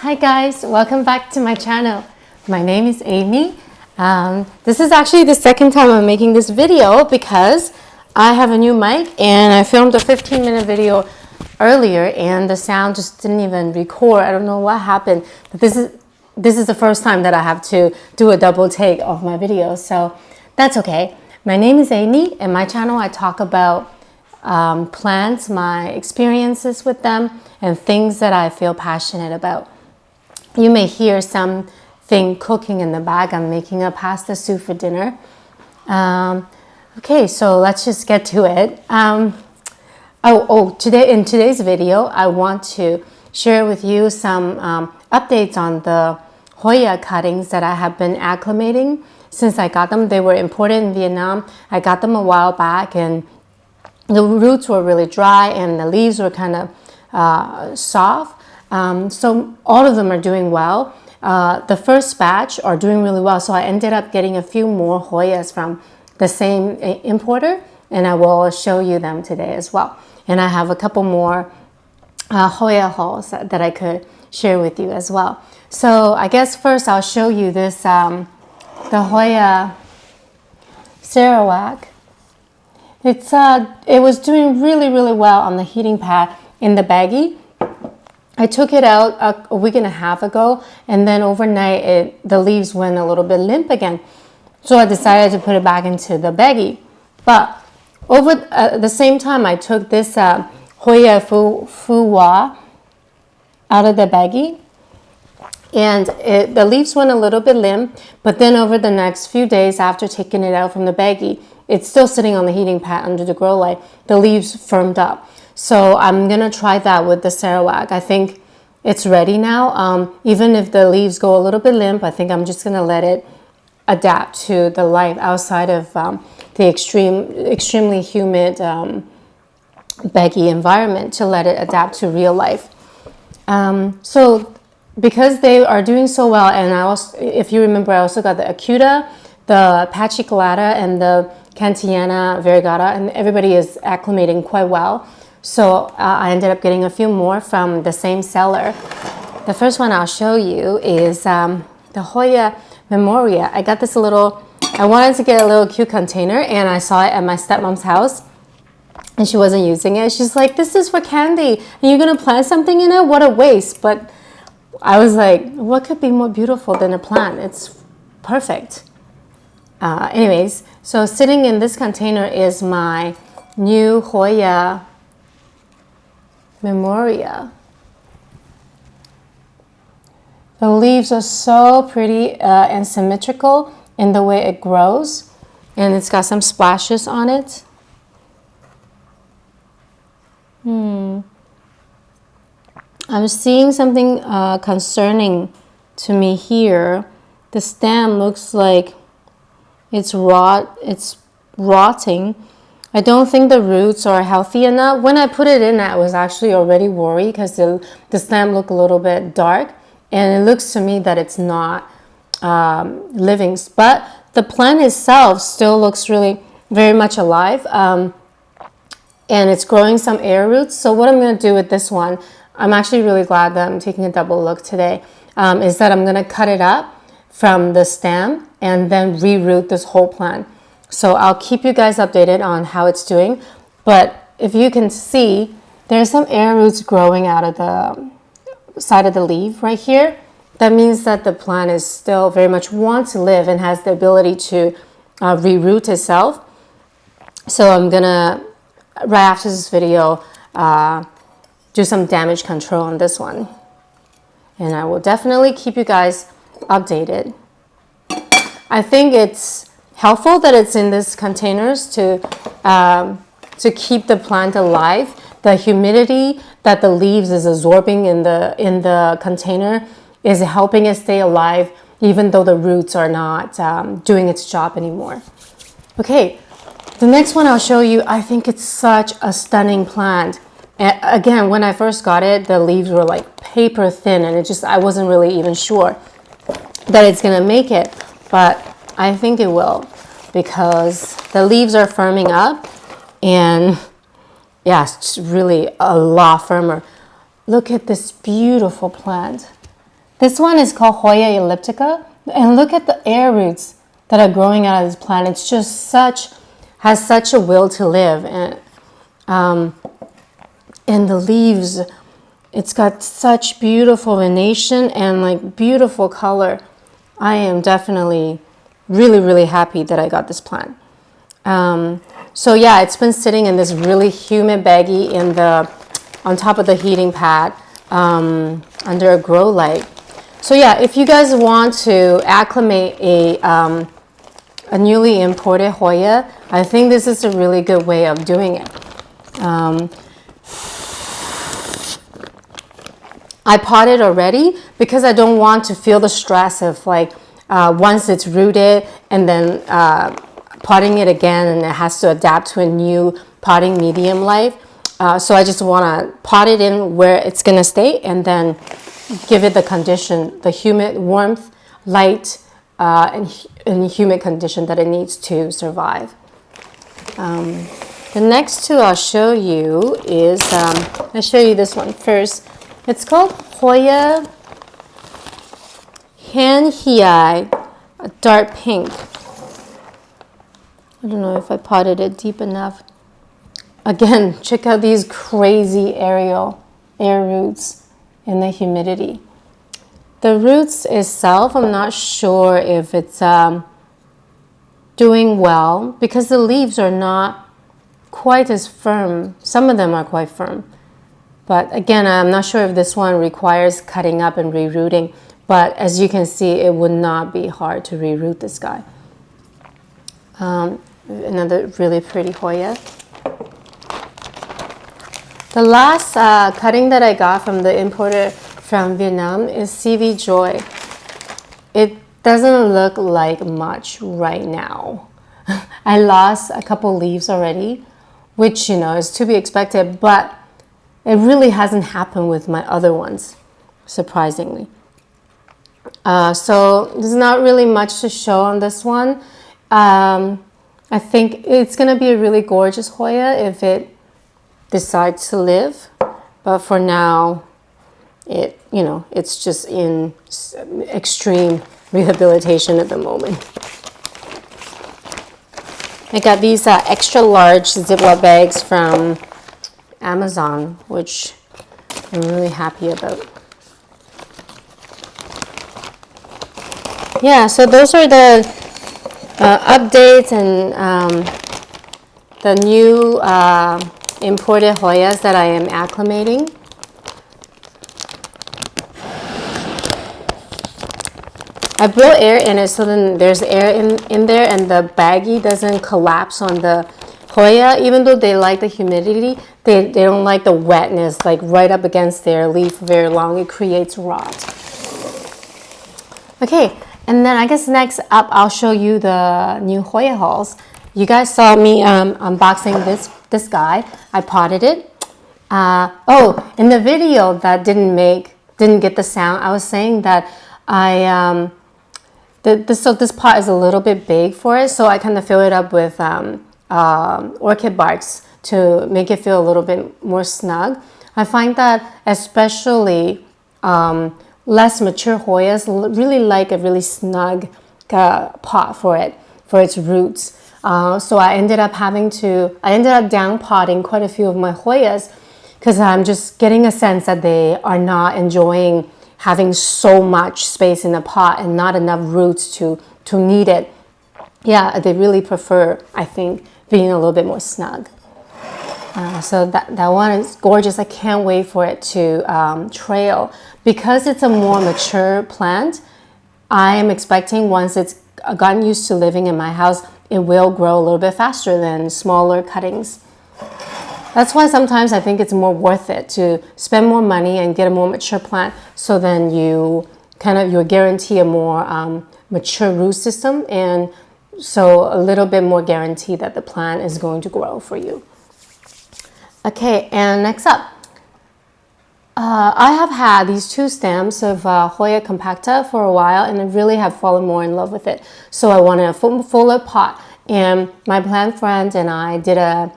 Hi guys, welcome back to my channel. My name is Amy. This is actually the second time I'm making this video because I have a new mic and I filmed a 15-minute video earlier and the sound just didn't even record. I don't know what happened, but this is the first time that I have to do a double take of my video, so that's okay. My name is Amy, and my channel I talk about plants, my experiences with them, and things that I feel passionate about. You may hear something cooking in the back. I'm making a pasta soup for dinner. Okay, so let's just get to it. In today's video, I want to share with you some updates on the Hoya cuttings that I have been acclimating since I got them. They were imported in Vietnam. I got them a while back, and the roots were really dry and the leaves were kind of soft. So all of them are doing well. The first batch are doing really well, so I ended up getting a few more Hoyas from the same importer, and I will show you them today as well. And I have a couple more Hoya hauls that I could share with you as well. So I guess first I'll show you this, the Hoya Sarawak. It was doing really well on the heating pad in the baggie. I took it out a week and a half ago, and then overnight the leaves went a little bit limp again. So I decided to put it back into the baggie. But over the same time, I took this Hoya Fuwa out of the baggie, and the leaves went a little bit limp, but then over the next few days after taking it out from the baggie, it's still sitting on the heating pad under the grow light. The leaves firmed up. So I'm going to try that with the Sarawak. I think it's ready now. Even if the leaves go a little bit limp, I think I'm just going to let it adapt to the life outside of the extremely humid baggy environment, to let it adapt to real life. So because they are doing so well, and I also, if you remember, I also got the Acuta, the Pachycolata, and the Cantiana variegata, and everybody is acclimating quite well. So I ended up getting a few more from the same seller. The first one I'll show you is the Hoya Memoria. I got this I wanted to get a little cute container, and I saw it at my stepmom's house, and she wasn't using it. She's like, "This is for candy, and you're gonna plant something in it? What a waste!" But I was like, what could be more beautiful than a plant? It's perfect. Anyways, so sitting in this container is my new Hoya Memoria. The leaves are so pretty and symmetrical in the way it grows, and it's got some splashes on it. I'm seeing something concerning to me here. The stem looks like it's rotting. I don't think the roots are healthy enough. When I put it in, I was actually already worried because the stem looked a little bit dark, and it looks to me that it's not living. But the plant itself still looks really very much alive, and it's growing some air roots. So what I'm going to do with this one, I'm actually really glad that I'm taking a double look today, is that I'm going to cut it up from the stem and then reroot this whole plant. So I'll keep you guys updated on how it's doing. But if you can see, there's some air roots growing out of the side of the leaf right here. That means that the plant is still very much wants to live and has the ability to reroot itself. So I'm gonna, right after this video, do some damage control on this one. And I will definitely keep you guys updated. I think it's helpful that it's in these containers to keep the plant alive. The humidity that the leaves is absorbing in the container is helping it stay alive, even though the roots are not doing its job anymore. Okay, the next one I'll show you, I think it's such a stunning plant. And again, when I first got it, the leaves were like paper thin, and I wasn't really even sure that it's gonna make it, but I think it will, because the leaves are firming up, and yeah, it's really a lot firmer. Look at this beautiful plant. This one is called Hoya elliptica. And look at the air roots that are growing out of this plant. It's just has such a will to live. And the leaves, it's got such beautiful venation and like beautiful color. I am definitely really happy that I got this plant. So yeah, it's been sitting in this really humid baggie on top of the heating pad under a grow light. So yeah, if you guys want to acclimate a newly imported Hoya, I think this is a really good way of doing it. I potted already because I don't want to feel the stress of like once it's rooted and then potting it again and it has to adapt to a new potting medium life. So I just want to pot it in where it's going to stay and then give it the condition, the humid, warmth, light, and humid condition that it needs to survive. The next two I'll show you is, I'll show you this one first. It's called Hoya Memoria, dark pink. I don't know if I potted it deep enough. Again, check out these crazy air roots and the humidity. The roots itself, I'm not sure if it's doing well because the leaves are not quite as firm. Some of them are quite firm. But again, I'm not sure if this one requires cutting up and rerooting. But as you can see, it would not be hard to reroot this guy. Another really pretty Hoya. The last cutting that I got from the importer from Vietnam is CV Joy. It doesn't look like much right now. I lost a couple leaves already, which, you know, is to be expected, but it really hasn't happened with my other ones, surprisingly. So there's not really much to show on this one. I think it's going to be a really gorgeous Hoya if it decides to live, but for now, it's just in extreme rehabilitation at the moment. I got these extra large Ziploc bags from Amazon, which I'm really happy about. Yeah, so those are the updates and the new imported Hoyas that I am acclimating. I blow air in it so then there's air in there and the baggie doesn't collapse on the Hoya. Even though they like the humidity, they don't like the wetness like right up against their leaf very long. It creates rot. Okay, and then I guess next up I'll show you the new Hoya hauls. You guys saw me unboxing this guy. I potted it. Oh, in the video that didn't get the sound, I was saying that this pot is a little bit big for it, so I kind of fill it up with orchid barks to make it feel a little bit more snug. I find that especially less mature Hoyas really like a really snug pot for its roots. So I ended up down potting quite a few of my Hoyas because I'm just getting a sense that they are not enjoying having so much space in the pot and not enough roots to need it. Yeah, they really prefer, I think, being a little bit more snug. So that one is gorgeous. I can't wait for it to trail. Because it's a more mature plant, I am expecting once it's gotten used to living in my house, it will grow a little bit faster than smaller cuttings. That's why sometimes I think it's more worth it to spend more money and get a more mature plant, so then you guarantee a more mature root system, and so a little bit more guarantee that the plant is going to grow for you. Okay, and next up, I have had these two stems of Hoya compacta for a while, and I really have fallen more in love with it. So I wanted a fuller pot, and my plant friend and I did a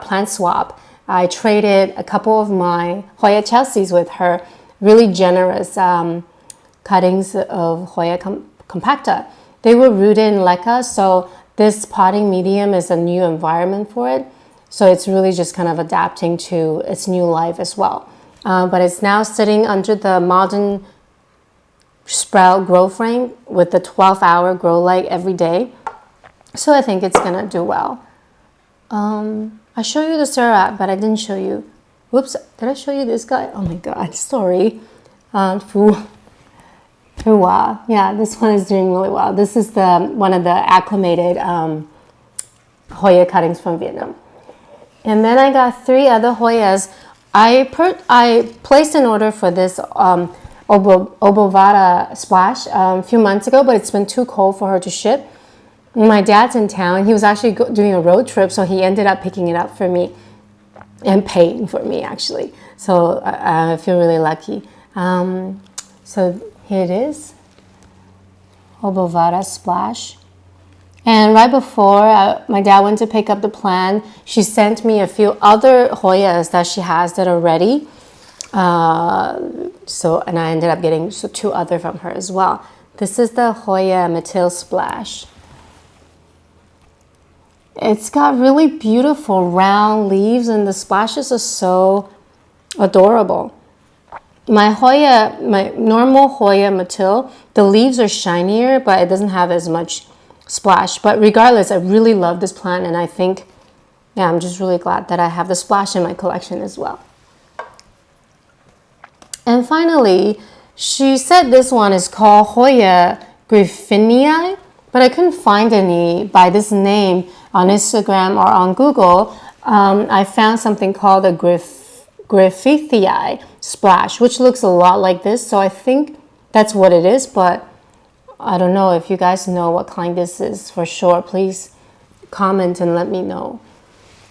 plant swap. I traded a couple of my Hoya Chelseas with her, really generous cuttings of Hoya compacta. They were rooted in leca, so this potting medium is a new environment for it. So it's really just kind of adapting to its new life as well. But it's now sitting under the modern sprout grow frame with the 12-hour grow light every day. So I think it's gonna do well. I showed you the syrup, but I didn't show you. Whoops, did I show you this guy? Oh my God, sorry. Yeah, this one is doing really well. This is one of the acclimated Hoya cuttings from Vietnam. And then I got 3 other Hoyas. I placed an order for this Obovata splash a few months ago, but it's been too cold for her to ship. My dad's in town. He was actually doing a road trip, so he ended up picking it up for me and paying for me, actually. So I feel really lucky. So here it is, Obovata splash. And right before my dad went to pick up the plant, she sent me a few other Hoyas that she has that are ready. And I ended up getting 2 other from her as well. This is the Hoya Memoria splash. It's got really beautiful round leaves, and the splashes are so adorable. My normal Hoya Memoria, the leaves are shinier, but it doesn't have as much splash. But regardless, I really love this plant, and I think, yeah, I'm just really glad that I have the splash in my collection as well. And finally, she said this one is called Hoya Griffinii, but I couldn't find any by this name on Instagram or on Google. I found something called a Griffithii splash, which looks a lot like this. So I think that's what it is, but I don't know. If you guys know what kind this is for sure, please comment and let me know.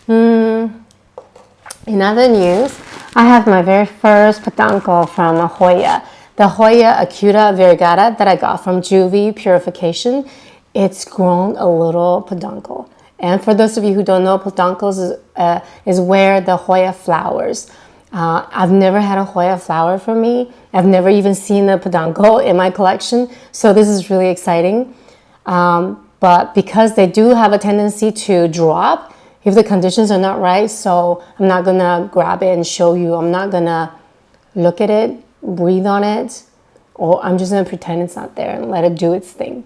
In other news, I have my very first peduncle from a Hoya, the Hoya acuta variegata that I got from Juvie Purification. It's grown a little peduncle. And for those of you who don't know, peduncles is where the Hoya flowers. I've never had a Hoya flower for me. I've never even seen a peduncle in my collection. So this is really exciting. But because they do have a tendency to drop if the conditions are not right, so I'm not gonna grab it and show you. I'm not gonna look at it, breathe on it, or I'm just gonna pretend it's not there and let it do its thing.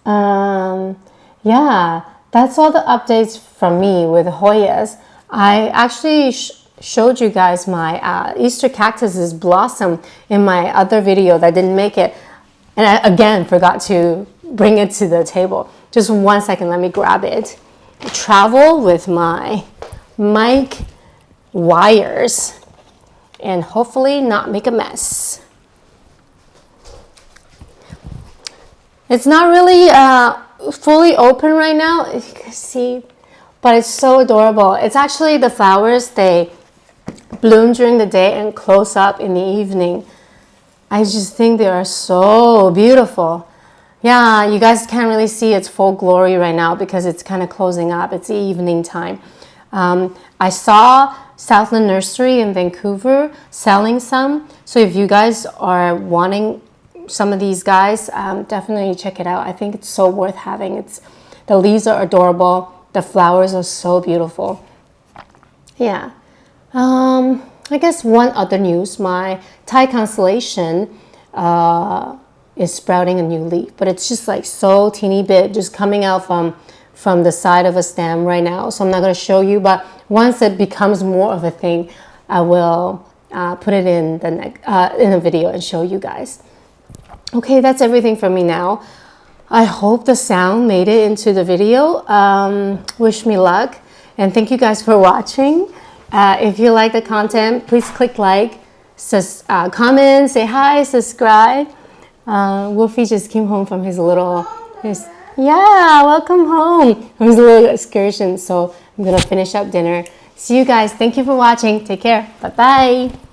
Yeah, that's all the updates from me with Hoyas. I actually showed you guys my Easter cactus's blossom in my other video that didn't make it. And I, again, forgot to bring it to the table. Just 1 second, let me grab it. Travel with my mic wires and hopefully not make a mess. It's not really fully open right now, if you can see, but it's so adorable. It's actually the flowers, they bloom during the day and close up in the evening. I just think they are so beautiful. Yeah, you guys can't really see its full glory right now because it's kind of closing up. It's evening time. I saw Southland Nursery in Vancouver selling some. So if you guys are wanting some of these guys, definitely check it out. I think it's so worth having. The leaves are adorable. The flowers are so beautiful. Yeah. I guess one other news, my Thai constellation is sprouting a new leaf, but it's just like so teeny bit, just coming out from the side of a stem right now. So I'm not going to show you, but once it becomes more of a thing, I will put it in a video and show you guys. Okay, that's everything from me now. I hope the sound made it into the video. Wish me luck, and thank you guys for watching. If you like the content, please click like, comment, say hi, subscribe. Wolfie just came home from yeah, welcome home from his little excursion. So I'm gonna finish up dinner. See you guys. Thank you for watching. Take care. Bye-bye.